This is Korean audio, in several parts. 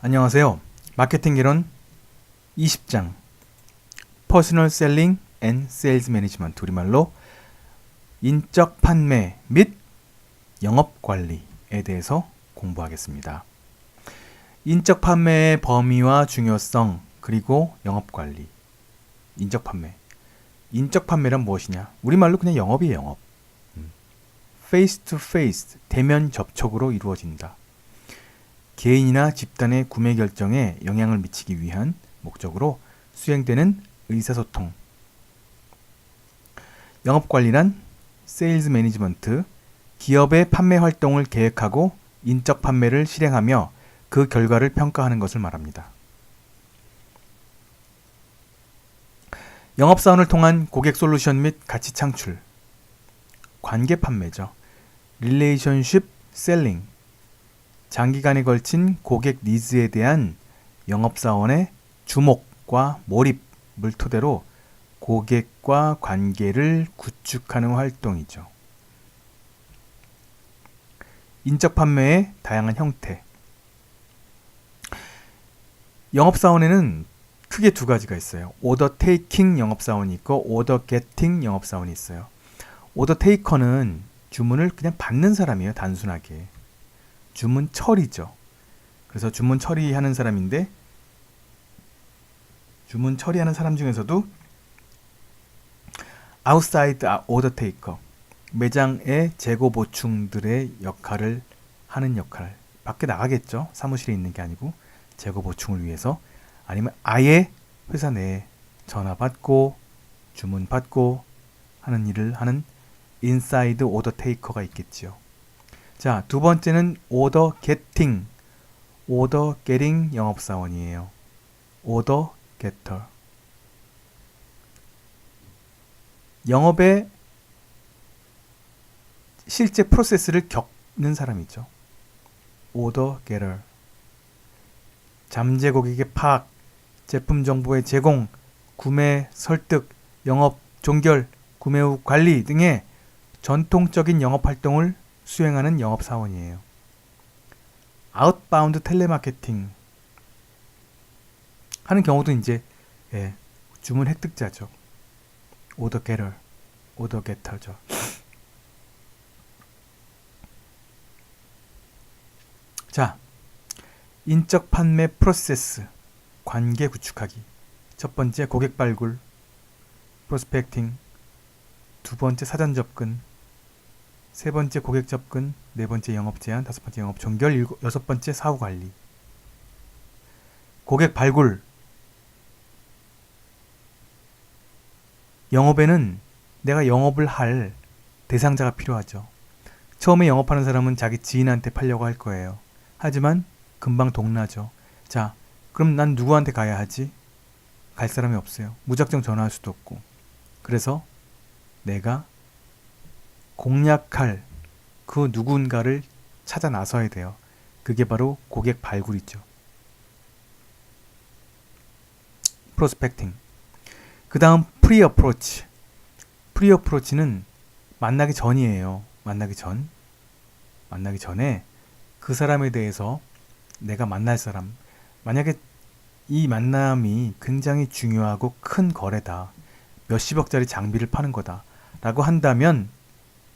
안녕하세요. 마케팅 개론 20장 퍼스널 셀링 앤 세일즈 매니지먼트, 우리말로 인적 판매 및 영업 관리에 대해서 공부하겠습니다. 인적 판매의 범위와 중요성, 그리고 영업 관리. 인적 판매. 인적 판매란 무엇이냐? 우리말로 그냥 영업이에요, 영업. 페이스 투 페이스, 대면 접촉으로 이루어진다. 개인이나 집단의 구매 결정에 영향을 미치기 위한 목적으로 수행되는 의사소통. 영업관리란 세일즈 매니지먼트, 기업의 판매 활동을 계획하고 인적 판매를 실행하며 그 결과를 평가하는 것을 말합니다. 영업사원을 통한 고객 솔루션 및 가치 창출. 관계 판매죠. 릴레이션십 셀링. 장기간에 걸친 고객 니즈에 대한 영업사원의 주목과 몰입을 토대로 고객과 관계를 구축하는 활동이죠. 인적 판매의 다양한 형태. 영업사원에는 크게 두 가지가 있어요. 오더 테이킹 영업사원이 있고 오더 게팅 영업사원이 있어요. 오더 테이커는 주문을 그냥 받는 사람이에요, 단순하게. 주문 처리죠. 그래서 주문 처리하는 사람인데, 주문 처리하는 사람 중에서도 아웃사이드 오더 테이커, 매장의 재고 보충들의 역할을 하는 역할. 밖에 나가겠죠. 사무실에 있는 게 아니고 재고 보충을 위해서. 아니면 아예 회사 내에 전화 받고 주문 받고 하는 일을 하는 인사이드 오더 테이커가 있겠지요. 자, 두 번째는 오더 게팅, 오더 게팅 영업사원이에요. 오더 게터. 영업의 실제 프로세스를 겪는 사람이죠. 오더 게터. 잠재 고객의 파악, 제품 정보의 제공, 구매 설득, 영업 종결, 구매 후 관리 등의 전통적인 영업 활동을 수행하는 영업사원이에요. 아웃바운드 텔레마케팅 하는 경우도 이제 주문 획득자죠. 오더 게터, 오더 게터죠. 자, 인적 판매 프로세스, 관계 구축하기. 첫 번째 고객 발굴, 프로스펙팅. 두 번째 사전 접근. 세 번째 고객 접근, 네 번째 영업 제한, 다섯 번째 영업 종결, 여섯 번째 사후 관리. 고객 발굴. 영업에는 내가 영업을 할 대상자가 필요하죠. 처음에 영업하는 사람은 자기 지인한테 팔려고 할 거예요. 하지만 금방 동나죠. 자, 그럼 난 누구한테 가야 하지? 갈 사람이 없어요. 무작정 전화할 수도 없고. 그래서 내가 공략할 그 누군가를 찾아 나서야 돼요. 그게 바로 고객 발굴이죠. 프로스펙팅. 그 다음 프리 어프로치. 프리 어프로치는 만나기 전이에요. 만나기 전에 그 사람에 대해서 내가 만날 사람, 만약에 이 만남이 굉장히 중요하고 큰 거래다, 몇십억짜리 장비를 파는 거다 라고 한다면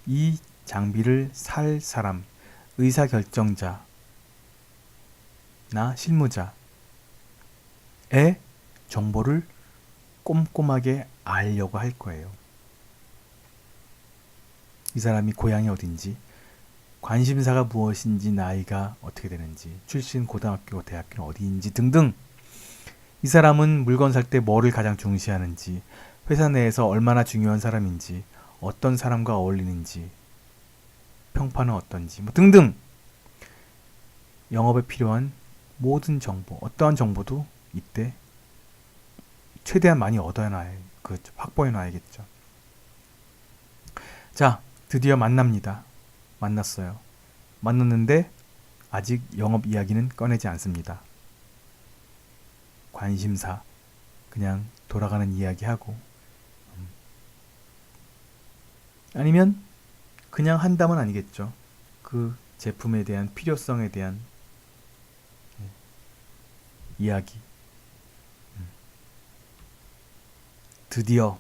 이 장비를 살 사람, 의사결정자나 실무자의 정보를 꼼꼼하게 알려고 할 거예요. 이 사람이 고향이 어딘지, 관심사가 무엇인지, 나이가 어떻게 되는지, 출신 고등학교, 대학교는 어디인지 등등. 이 사람은 물건 살 때 뭐를 가장 중시하는지, 회사 내에서 얼마나 중요한 사람인지, 어떤 사람과 어울리는지, 평판은 어떤지, 뭐 등등. 영업에 필요한 모든 정보, 어떠한 정보도 이때 최대한 많이 확보해 놔야겠죠. 자, 드디어 만납니다. 만났어요. 만났는데 아직 영업 이야기는 꺼내지 않습니다. 관심사, 그냥 돌아가는 이야기하고, 아니면 그냥 한다면 아니겠죠. 그 제품에 대한 필요성에 대한 이야기. 드디어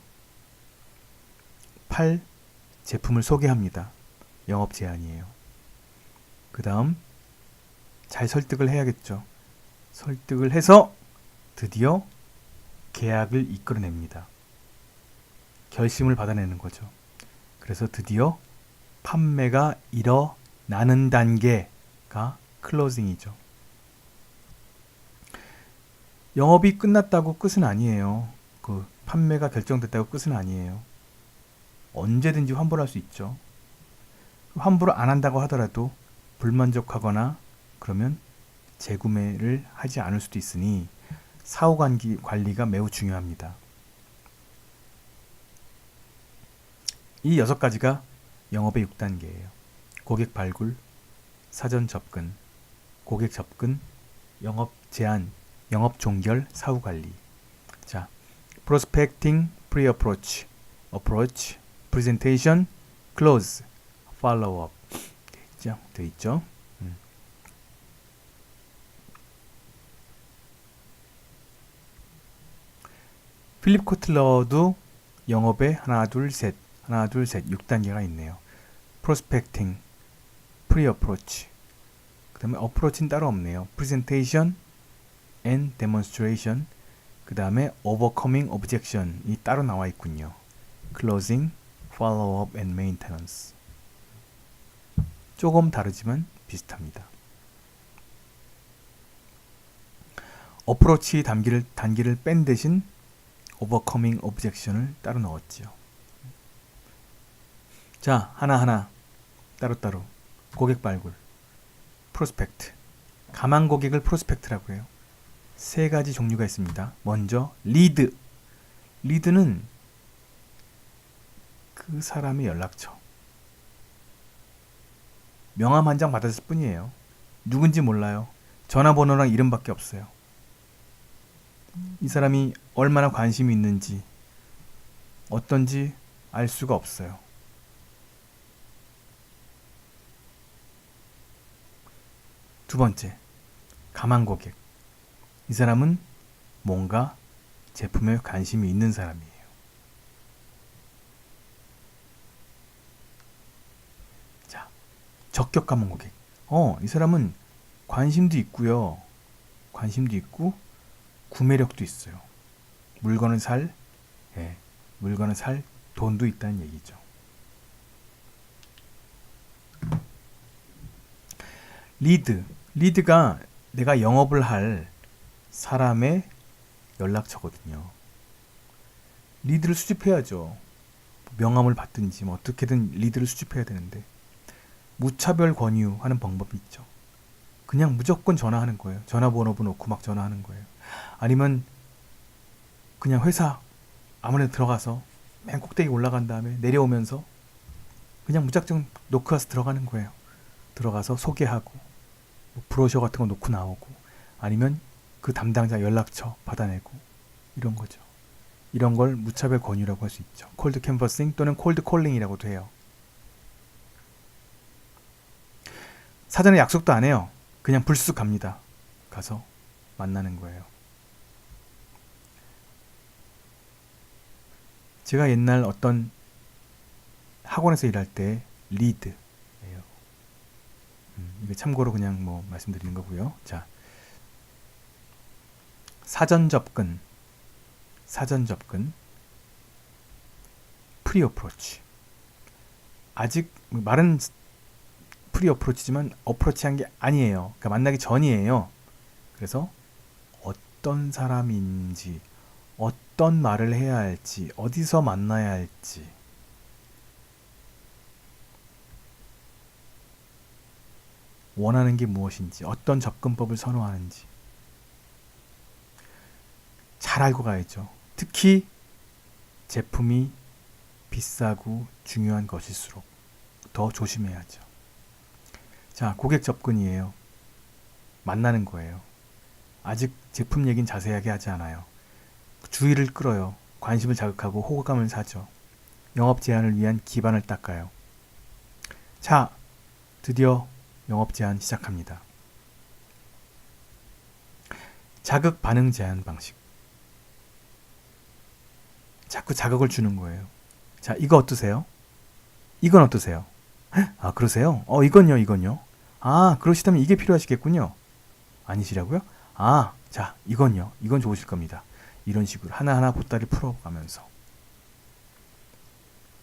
팔 제품을 소개합니다. 영업 제안이에요. 그 다음 잘 설득을 해야겠죠. 설득을 해서 드디어 계약을 이끌어냅니다. 결심을 받아내는 거죠. 그래서 드디어 판매가 일어나는 단계가 클로징이죠. 영업이 끝났다고 끝은 아니에요. 그 판매가 결정됐다고 끝은 아니에요. 언제든지 환불할 수 있죠. 환불을 안 한다고 하더라도 불만족하거나 그러면 재구매를 하지 않을 수도 있으니 사후 관리가 매우 중요합니다. 이 6가지가 영업의 6단계예요. 고객 발굴, 사전 접근, 고객 접근, 영업 제안, 영업 종결, 사후 관리. 자, prospecting, pre-approach, approach, presentation, close, follow-up. 돼 있죠? 필립 코틀러도 영업에 하나, 둘, 셋, 6단계가 있네요. prospecting, pre-approach. 그 다음에 approach는 따로 없네요. presentation and demonstration. 그 다음에 overcoming objection이 따로 나와 있군요. closing, follow-up and maintenance. 조금 다르지만 비슷합니다. 어프로치 단계를 뺀 대신 overcoming objection을 따로 넣었지요. 자, 하나하나 따로따로 고객 발굴, 프로스펙트. 가망 고객을 프로스펙트라고 해요. 3가지 종류가 있습니다. 먼저 리드. 리드는 그 사람의 연락처. 명함 한 장 받았을 뿐이에요. 누군지 몰라요. 전화번호랑 이름밖에 없어요. 이 사람이 얼마나 관심이 있는지 어떤지 알 수가 없어요. 두 번째, 가망 고객. 이 사람은 뭔가 제품에 관심이 있는 사람이에요. 자, 적격 가망 고객. 이 사람은 관심도 있고요. 관심도 있고 구매력도 있어요. 물건을 살 돈도 있다는 얘기죠. 리드가 내가 영업을 할 사람의 연락처거든요. 리드를 수집해야죠. 명함을 받든지 뭐 어떻게든 리드를 수집해야 되는데 무차별 권유하는 방법이 있죠. 그냥 무조건 전화하는 거예요. 전화번호부 놓고 막 전화하는 거예요. 아니면 그냥 회사 아무래도 들어가서 맨 꼭대기 올라간 다음에 내려오면서 그냥 무작정 놓고 와서 들어가는 거예요. 들어가서 소개하고 뭐 브로셔 같은 거 놓고 나오고 아니면 그 담당자 연락처 받아내고 이런 거죠. 이런 걸 무차별 권유라고 할 수 있죠. 콜드 캔버싱 또는 콜드 콜링이라고도 해요. 사전에 약속도 안 해요. 그냥 불쑥 갑니다. 가서 만나는 거예요. 제가 옛날 어떤 학원에서 일할 때 리드예요. 이거 참고로 그냥 뭐 말씀드리는 거고요. 자, 사전 접근, 프리 어프로치. 아직 말은 프리 어프로치지만 어프로치한 게 아니에요. 그러니까 만나기 전이에요. 그래서 어떤 사람인지, 어떤 말을 해야 할지, 어디서 만나야 할지, 원하는 게 무엇인지, 어떤 접근법을 선호하는지 잘 알고 가야죠. 특히 제품이 비싸고 중요한 것일수록 더 조심해야죠. 자, 고객 접근이에요. 만나는 거예요. 아직 제품 얘기는 자세하게 하지 않아요. 주의를 끌어요. 관심을 자극하고 호감을 사죠. 영업 제안을 위한 기반을 닦아요. 자, 드디어 영업 제안 시작합니다. 자극 반응 제한 방식. 자꾸 자극을 주는 거예요. 자, 이거 어떠세요? 이건 어떠세요? 아, 그러세요? 이건요? 아, 그러시다면 이게 필요하시겠군요. 아니시라고요? 아, 자, 이건요. 이건 좋으실 겁니다. 이런 식으로 하나하나 보따리 풀어가면서.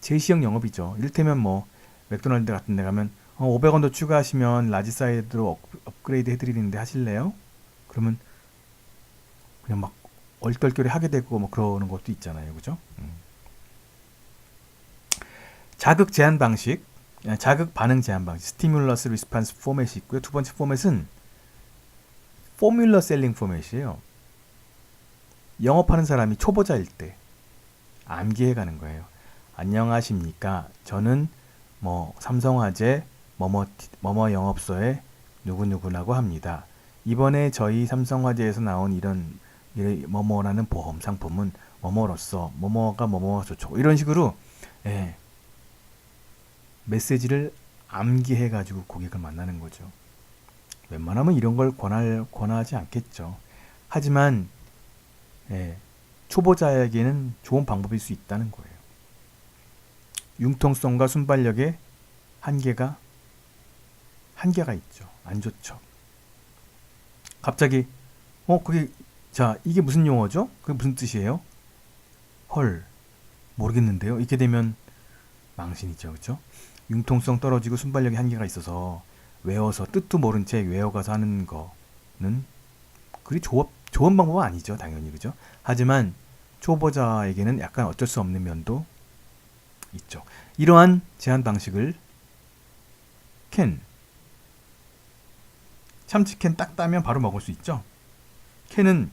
제시형 영업이죠. 이를테면 뭐 맥도날드 같은 데 가면 500원 더 추가하시면 라지 사이드로 업그레이드 해드리는데 하실래요? 그러면 그냥 막 얼떨결에 하게 되고 뭐 그러는 것도 있잖아요. 그죠? 자극 제한 방식, 자극 반응 제한 방식, 스티뮬러스 리스판스 포맷이 있고요. 두 번째 포맷은 포뮬러 셀링 포맷이에요. 영업하는 사람이 초보자일 때 암기해 가는 거예요. 안녕하십니까? 저는 뭐 삼성화재 뭐뭐 영업소의 누구누구라고 합니다. 이번에 저희 삼성화재에서 나온 이런 뭐뭐라는 보험 상품은 뭐뭐로서 뭐뭐가 뭐뭐가 좋죠. 이런 식으로 예, 메시지를 암기해 가지고 고객을 만나는 거죠. 웬만하면 이런 걸 권하지 않겠죠. 하지만 예, 초보자에게는 좋은 방법일 수 있다는 거예요. 융통성과 순발력에 한계가 있죠. 안 좋죠. 갑자기 그게 자 이게 무슨 용어죠? 그게 무슨 뜻이에요? 헐 모르겠는데요. 이렇게 되면 망신이죠, 그렇죠? 융통성 떨어지고 순발력에 한계가 있어서 외워서 뜻도 모른 채 외워가서 하는 거는 그리 좋은 방법은 아니죠, 당연히 그죠? 하지만 초보자에게는 약간 어쩔 수 없는 면도 있죠. 이러한 제한 방식을 참치캔 딱 따면 바로 먹을 수 있죠. 캔은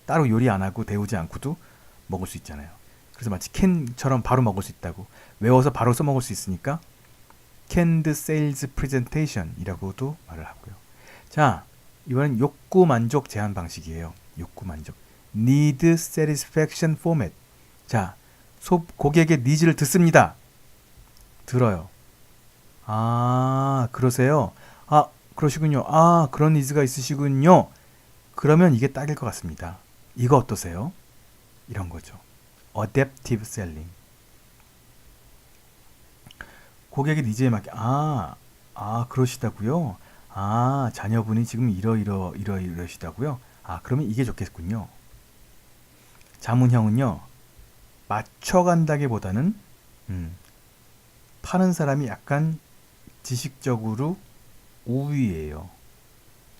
따로 요리 안 하고 데우지 않고도 먹을 수 있잖아요. 그래서 마치 캔처럼 바로 먹을 수 있다고 외워서 바로 써먹을 수 있으니까 canned sales presentation 이라고도 말을 하고요. 자, 이번엔 욕구 만족 제한 방식이에요. 욕구 만족 need satisfaction format. 자, 고객의 니즈를 듣습니다. 들어요. 아, 그러세요? 아, 그러시군요. 아, 그런 니즈가 있으시군요. 그러면 이게 딱일 것 같습니다. 이거 어떠세요? 이런 거죠. Adaptive Selling. 고객의 니즈에 맞게 그러시다고요? 아, 자녀분이 지금 이러시다고요? 아, 그러면 이게 좋겠군요. 자문형은요. 맞춰간다기보다는 파는 사람이 약간 지식적으로 우위예요.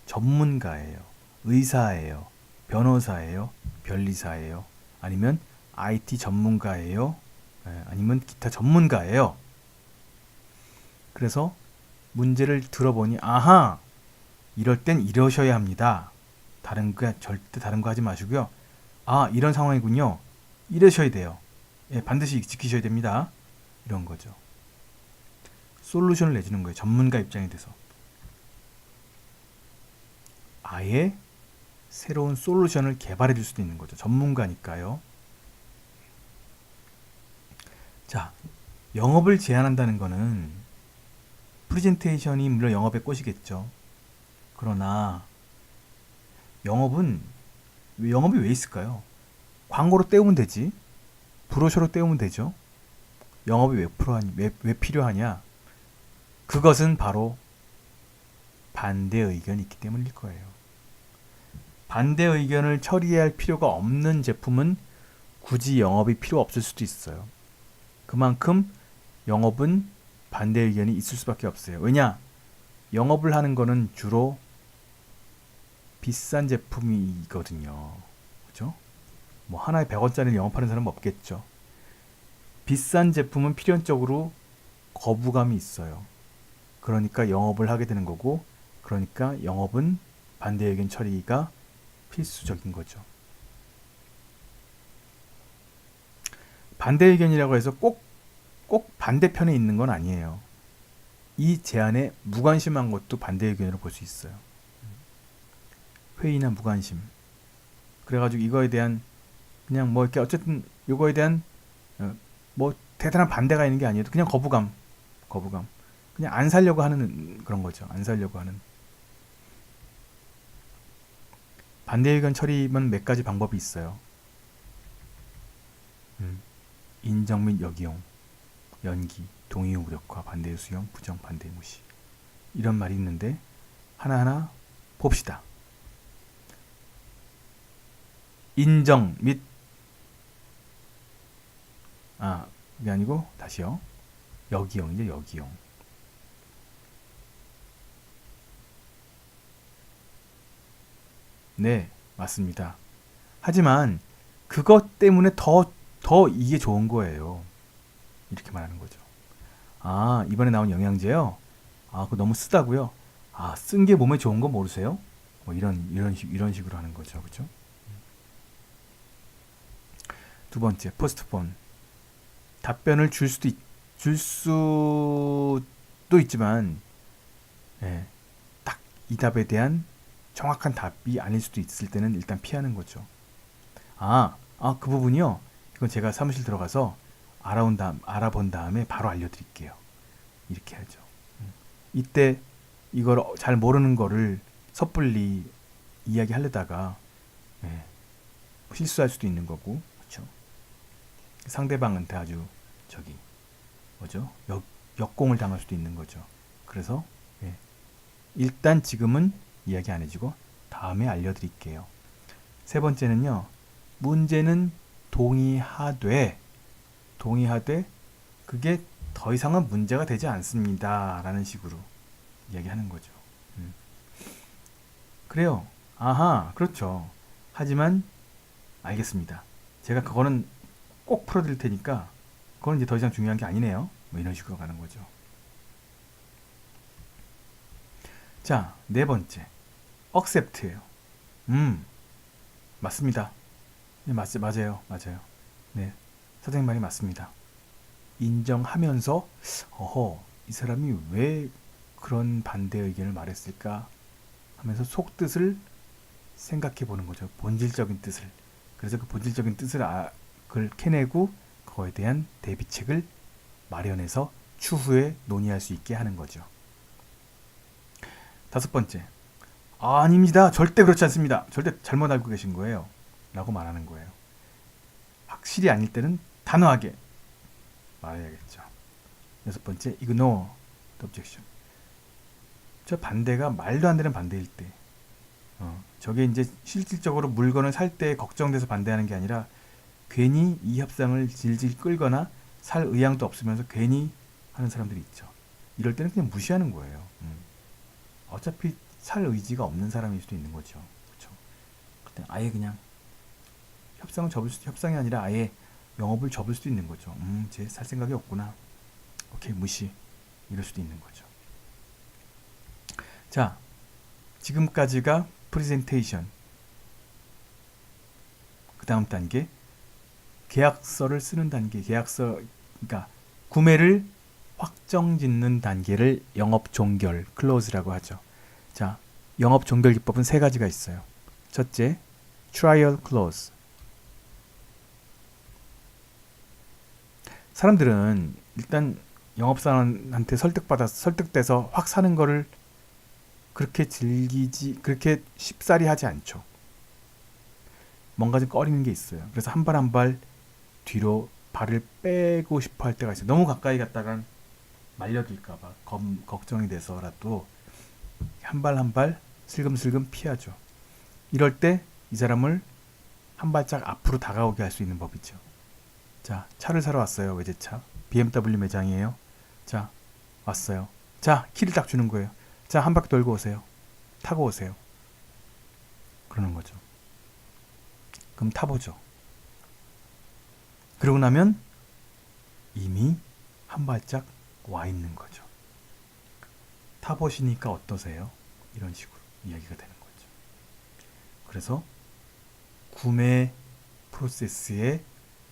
전문가예요. 의사예요. 변호사예요. 변리사예요. 아니면 IT 전문가예요. 아니면 기타 전문가예요. 그래서 문제를 들어보니 아하! 이럴 땐 이러셔야 합니다. 절대 다른 거 하지 마시고요. 아, 이런 상황이군요. 이러셔야 돼요. 예, 반드시 지키셔야 됩니다. 이런 거죠. 솔루션을 내주는 거예요. 전문가 입장이 돼서. 아예 새로운 솔루션을 개발해 줄 수도 있는 거죠. 전문가니까요. 자, 영업을 제한한다는 거는 프레젠테이션이 물론 영업의 꽃이겠죠. 그러나 영업이 왜 있을까요? 광고로 때우면 되지. 브로셔로 때우면 되죠. 영업이 왜 필요하냐? 그것은 바로 반대 의견이 있기 때문일 거예요. 반대 의견을 처리할 필요가 없는 제품은 굳이 영업이 필요 없을 수도 있어요. 그만큼 영업은 반대 의견이 있을 수밖에 없어요. 왜냐? 영업을 하는 거는 주로 비싼 제품이거든요. 그죠? 뭐 하나에 100원짜리를 영업하는 사람은 없겠죠. 비싼 제품은 필연적으로 거부감이 있어요. 그러니까 영업을 하게 되는 거고, 그러니까 영업은 반대 의견 처리가 필수적인 거죠. 반대 의견이라고 해서 꼭 반대편에 있는 건 아니에요. 이 제안에 무관심한 것도 반대 의견으로 볼 수 있어요. 회의나 무관심. 그래가지고 이거에 대한 그냥 뭐 이렇게 어쨌든 이거에 대한 뭐 대단한 반대가 있는 게 아니어도 그냥 거부감. 그냥 안 살려고 하는 그런 거죠. 안 살려고 하는. 반대 의견 처리면 몇 가지 방법이 있어요. 인정 및 역이용, 연기, 동의 무력화, 반대 수용, 부정, 반대 무시. 이런 말이 있는데 하나하나 봅시다. 인정 및 그게 아니고 다시요. 역이용이죠. 역이용. 네, 맞습니다. 하지만 그것 때문에 더 이게 좋은 거예요. 이렇게 말하는 거죠. 이번에 나온 영양제요. 그거 너무 쓰다고요. 쓴 게 몸에 좋은 거 모르세요? 뭐 이런 식으로 하는 거죠. 그렇죠? 두 번째, 포스트폰. 답변을 줄 수도 있지만, 예, 딱 이 답에 대한 정확한 답이 아닐 수도 있을 때는 일단 피하는 거죠. 그 부분이요. 이건 제가 사무실 들어가서 알아본 다음에 바로 알려드릴게요. 이렇게 하죠. 이때 이걸 잘 모르는 거를 섣불리 이야기하려다가 실수할 수도 있는 거고, 그렇죠? 상대방한테 아주 역공을 당할 수도 있는 거죠. 그래서 일단 지금은 이야기 안 해주고 다음에 알려드릴게요. 세 번째는요. 문제는 동의하되 그게 더 이상은 문제가 되지 않습니다. 라는 식으로 이야기하는 거죠. 그래요. 그렇죠. 하지만 알겠습니다. 제가 그거는 꼭 풀어드릴 테니까 그건 이제 더 이상 중요한 게 아니네요. 뭐 이런 식으로 가는 거죠. 자, 네 번째. accept예요. 맞습니다. 네, 맞아요. 네, 선생님 말이 맞습니다. 인정하면서 이 사람이 왜 그런 반대 의견을 말했을까 하면서 속뜻을 생각해 보는 거죠. 본질적인 뜻을. 그래서 그 본질적인 뜻을 그걸 캐내고 그거에 대한 대비책을 마련해서 추후에 논의할 수 있게 하는 거죠. 다섯 번째. 아닙니다. 절대 그렇지 않습니다. 절대 잘못 알고 계신 거예요. 라고 말하는 거예요. 확실히 아닐 때는 단호하게 말해야겠죠. 여섯 번째. ignore the objection. 저 반대가 말도 안 되는 반대일 때 저게 이제 실질적으로 물건을 살 때 걱정돼서 반대하는 게 아니라 괜히 이 협상을 질질 끌거나 살 의향도 없으면서 괜히 하는 사람들이 있죠. 이럴 때는 그냥 무시하는 거예요. 어차피 살 의지가 없는 사람일 수도 있는 거죠. 그렇죠? 그때 아예 그냥 협상이 아니라 아예 영업을 접을 수도 있는 거죠. 쟤 살 생각이 없구나. 오케이, 무시. 이럴 수도 있는 거죠. 자, 지금까지가 프레젠테이션. 그 다음 단계, 계약서를 쓰는 단계. 그러니까 구매를 확정 짓는 단계를 영업 종결, 클로즈라고 하죠. 자, 영업 종결 기법은 세 가지가 있어요. 첫째, trial close. 사람들은 일단 영업사원한테 설득돼서 확 사는 거를 그렇게 쉽사리 하지 않죠. 뭔가 좀 꺼리는 게 있어요. 그래서 한 발 한 발 뒤로 발을 빼고 싶어 할 때가 있어요. 너무 가까이 갔다간 말려들까봐 걱정이 돼서라도 한 발 한 발 슬금슬금 피하죠. 이럴 때 이 사람을 한 발짝 앞으로 다가오게 할 수 있는 법이죠. 자, 차를 사러 왔어요. 외제차. BMW 매장이에요. 자, 왔어요. 자, 키를 딱 주는 거예요. 자, 한 바퀴 돌고 오세요. 타고 오세요. 그러는 거죠. 그럼 타보죠. 그러고 나면 이미 한 발짝 와 있는 거죠. 타보시니까 어떠세요? 이런 식으로 이야기가 되는 거죠. 그래서 구매 프로세스에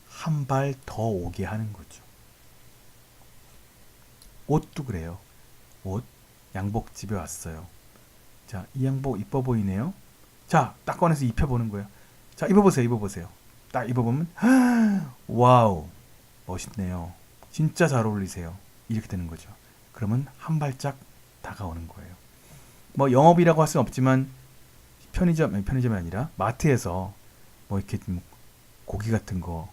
한 발 더 오게 하는 거죠. 옷도 그래요. 옷, 양복집에 왔어요. 자, 이 양복 이뻐 보이네요. 자, 딱 꺼내서 입혀보는 거예요. 자, 입어보세요. 딱 입어보면 와우, 멋있네요. 진짜 잘 어울리세요. 이렇게 되는 거죠. 그러면 한 발짝 다가오는 거예요. 뭐 영업이라고 할 수는 없지만 편의점이 아니라 마트에서 뭐 이렇게 뭐 고기 같은 거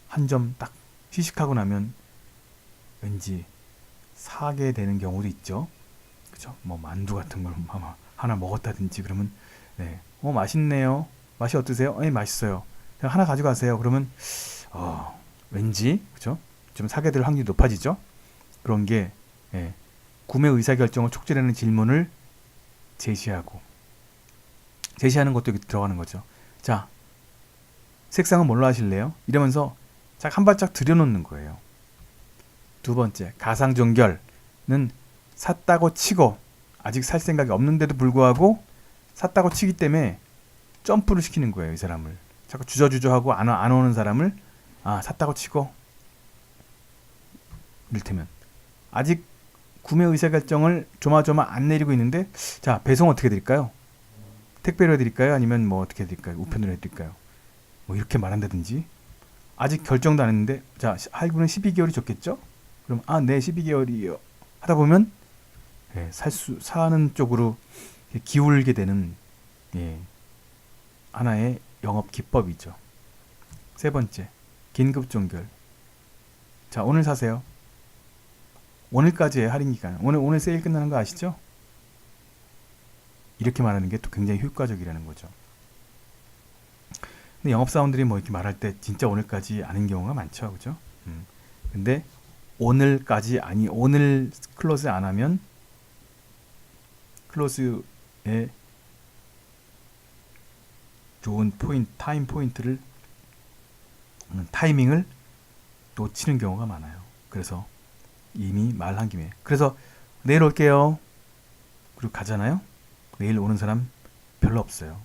한 점 딱 시식하고 나면 왠지 사게 되는 경우도 있죠. 그죠? 뭐 만두 같은 걸 하나 먹었다든지 그러면 네, 맛있네요. 맛이 어떠세요? 네, 맛있어요. 그냥 하나 가져가세요. 그러면 왠지 그죠? 좀 사게 될 확률이 높아지죠. 그런 게 예, 구매 의사결정을 촉진하는 질문을 제시하는 것도 여기 들어가는 거죠. 자, 색상은 뭘로 하실래요? 이러면서 딱 한 발짝 들여놓는 거예요. 두 번째, 가상종결은 샀다고 치고 아직 살 생각이 없는데도 불구하고 샀다고 치기 때문에 점프를 시키는 거예요. 이 사람을 자꾸 주저주저하고 안 오는 사람을 샀다고 치고, 이를테면 아직 구매 의사결정을 조마조마 안 내리고 있는데, 자, 배송 어떻게 드릴까요? 택배로 해드릴까요? 아니면 뭐 어떻게 해드릴까요? 우편으로 해드릴까요? 뭐 이렇게 말한다든지, 아직 결정도 안 했는데, 자, 할부는 12개월이 좋겠죠? 그럼 네, 12개월이요 하다 보면 사는 쪽으로 기울게 되는 하나의 영업 기법이죠. 세 번째, 긴급 종결. 자, 오늘 사세요. 오늘까지의 할인 기간. 오늘 세일 끝나는 거 아시죠? 이렇게 말하는 게 또 굉장히 효과적이라는 거죠. 근데 영업사원들이 뭐 이렇게 말할 때 진짜 오늘까지 아는 경우가 많죠. 그죠? 근데 오늘까지 오늘 클로즈 안 하면 클로즈에 좋은 타이밍을 놓치는 경우가 많아요. 그래서 이미 말한 김에, 그래서 내일 올게요. 그리고 가잖아요. 내일 오는 사람 별로 없어요.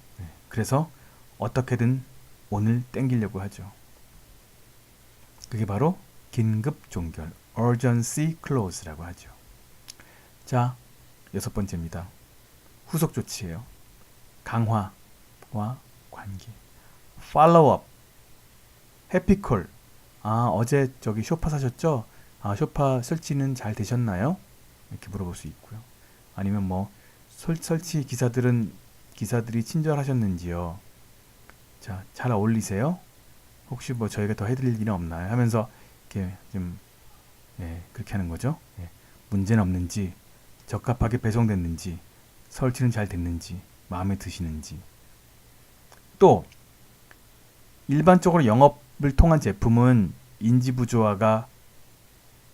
그래서 어떻게든 오늘 땡기려고 하죠. 그게 바로 긴급 종결, urgency clause라고 하죠. 자, 6번째입니다. 후속 조치예요. 강화와 관계. follow up, 해피콜. 어제 저기 쇼파 사셨죠? 쇼파 설치는 잘 되셨나요? 이렇게 물어볼 수 있고요. 아니면 뭐 설치 기사들이 친절하셨는지요? 자, 잘 어울리세요? 혹시 뭐 저희가 더 해드릴 일은 없나요? 하면서 이렇게 좀 그렇게 하는 거죠. 문제는 없는지, 적합하게 배송됐는지, 설치는 잘 됐는지, 마음에 드시는지. 또 일반적으로 영업을 통한 제품은 인지부조화가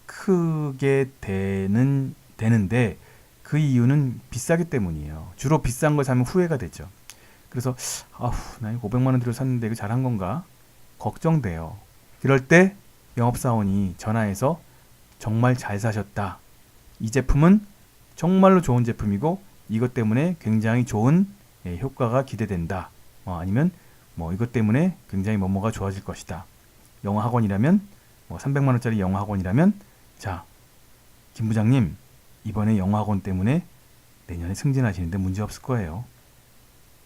크게 되는데 그 이유는 비싸기 때문이에요. 주로 비싼 걸 사면 후회가 되죠. 그래서 나 이거 500만 원 들여 샀는데 이거 잘한 건가? 걱정돼요. 그럴 때 영업사원이 전화해서 정말 잘 사셨다. 이 제품은 정말로 좋은 제품이고 이것 때문에 굉장히 좋은 효과가 기대된다. 아니면 뭐 이것 때문에 굉장히 뭐뭐가 좋아질 것이다. 영어 학원이라면 300만 원짜리 영어 학원이라면, 자, 김 부장님 이번에 영어 학원 때문에 내년에 승진하시는데 문제 없을 거예요.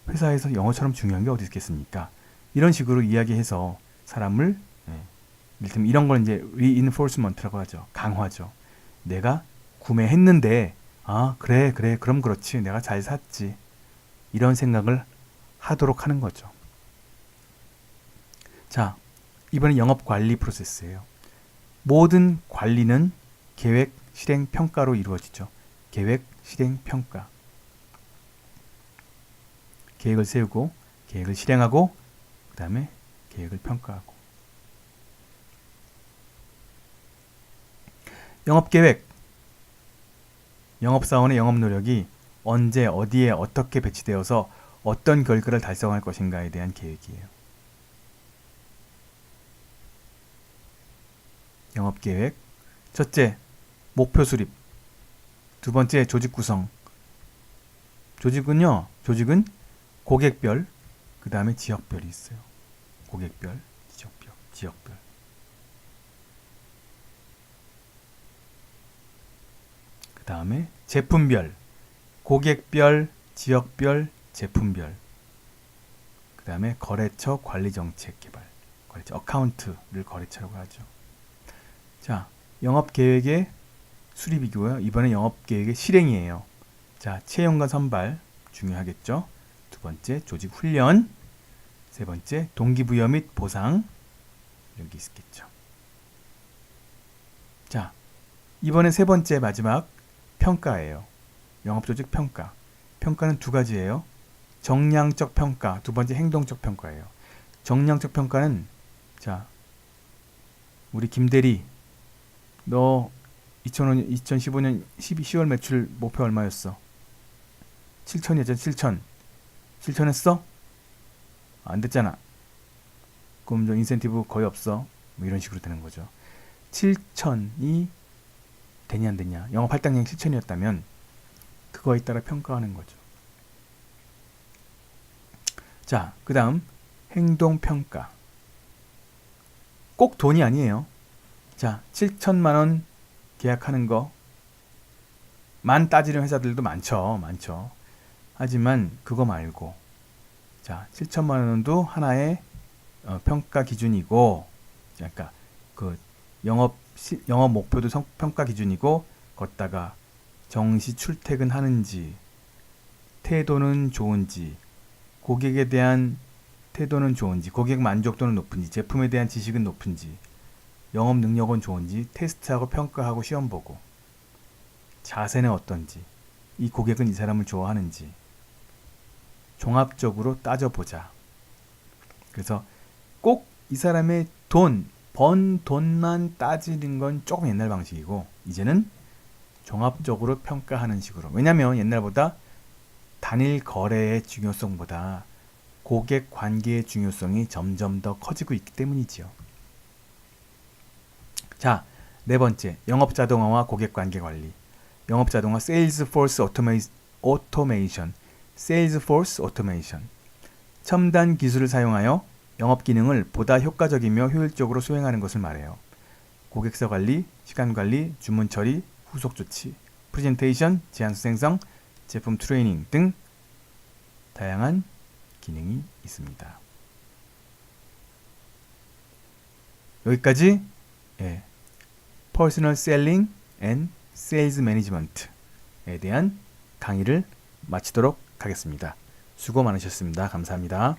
회사에서 영어처럼 중요한 게 어디 있겠습니까? 이런 식으로 이야기해서 사람을 이를테면 이런 걸 이제 reinforcement라고 하죠. 강화죠. 내가 구매했는데 그래 그럼 그렇지, 내가 잘 샀지, 이런 생각을 하도록 하는 거죠. 자, 이번엔 영업관리 프로세스예요. 모든 관리는 계획, 실행, 평가로 이루어지죠. 계획, 실행, 평가. 계획을 세우고 계획을 실행하고 그 다음에 계획을 평가하고. 영업계획, 영업사원의 영업노력이 언제 어디에 어떻게 배치되어서 어떤 결과를 달성할 것인가에 대한 계획이에요. 영업계획, 첫째, 목표 수립. 두 번째, 조직 구성. 조직은 고객별, 그 다음에 지역별이 있어요. 고객별, 지역별. 그 다음에 제품별, 고객별, 지역별, 제품별. 그 다음에 거래처 관리정책 개발. 거래처, 어카운트를 거래처라고 하죠. 자, 영업계획의 수립이고요. 이번에 영업계획의 실행이에요. 자, 채용과 선발 중요하겠죠. 두 번째, 조직 훈련. 세 번째, 동기부여 및 보상. 이런 게 있겠죠. 자, 이번에 세 번째 마지막 평가예요. 영업조직 평가. 평가는 두 가지예요. 정량적 평가, 두 번째 행동적 평가예요. 정량적 평가는 자, 우리 김대리, 너 2015년 10월 매출 목표 얼마였어? 7천이었잖아. 7천. 7천 했어? 안 됐잖아. 그럼 좀 인센티브 거의 없어. 뭐 이런 식으로 되는 거죠. 7천이 되냐 안 되냐. 영업 할당량 7천이었다면 그거에 따라 평가하는 거죠. 자, 그 다음 행동평가. 꼭 돈이 아니에요. 자, 7천만 원 계약하는 거 만 따지는 회사들도 많죠. 하지만 그거 말고 자, 7천만 원도 하나의 평가 기준이고, 그러니까 그 영업 목표도 평가 기준이고, 걷다가 정시 출퇴근하는지, 태도는 좋은지, 고객에 대한 태도는 좋은지, 고객 만족도는 높은지, 제품에 대한 지식은 높은지, 영업 능력은 좋은지 테스트하고 평가하고 시험 보고, 자세는 어떤지, 이 고객은 이 사람을 좋아하는지 종합적으로 따져보자. 그래서 꼭 이 사람의 번 돈만 따지는 건 조금 옛날 방식이고, 이제는 종합적으로 평가하는 식으로. 왜냐하면 옛날보다 단일 거래의 중요성보다 고객 관계의 중요성이 점점 더 커지고 있기 때문이지요. 자, 네 번째, 영업 자동화와 고객 관계 관리. 영업 자동화, 세일즈포스 오토메이션. 세일즈포스 오토메이션. 첨단 기술을 사용하여 영업 기능을 보다 효과적이며 효율적으로 수행하는 것을 말해요. 고객사 관리, 시간 관리, 주문 처리, 후속 조치, 프레젠테이션, 제안서 생성, 제품 트레이닝 등 다양한 기능이 있습니다. 여기까지 퍼스널 셀링 앤 세일즈 매니지먼트에 대한 강의를 마치도록 하겠습니다. 수고 많으셨습니다. 감사합니다.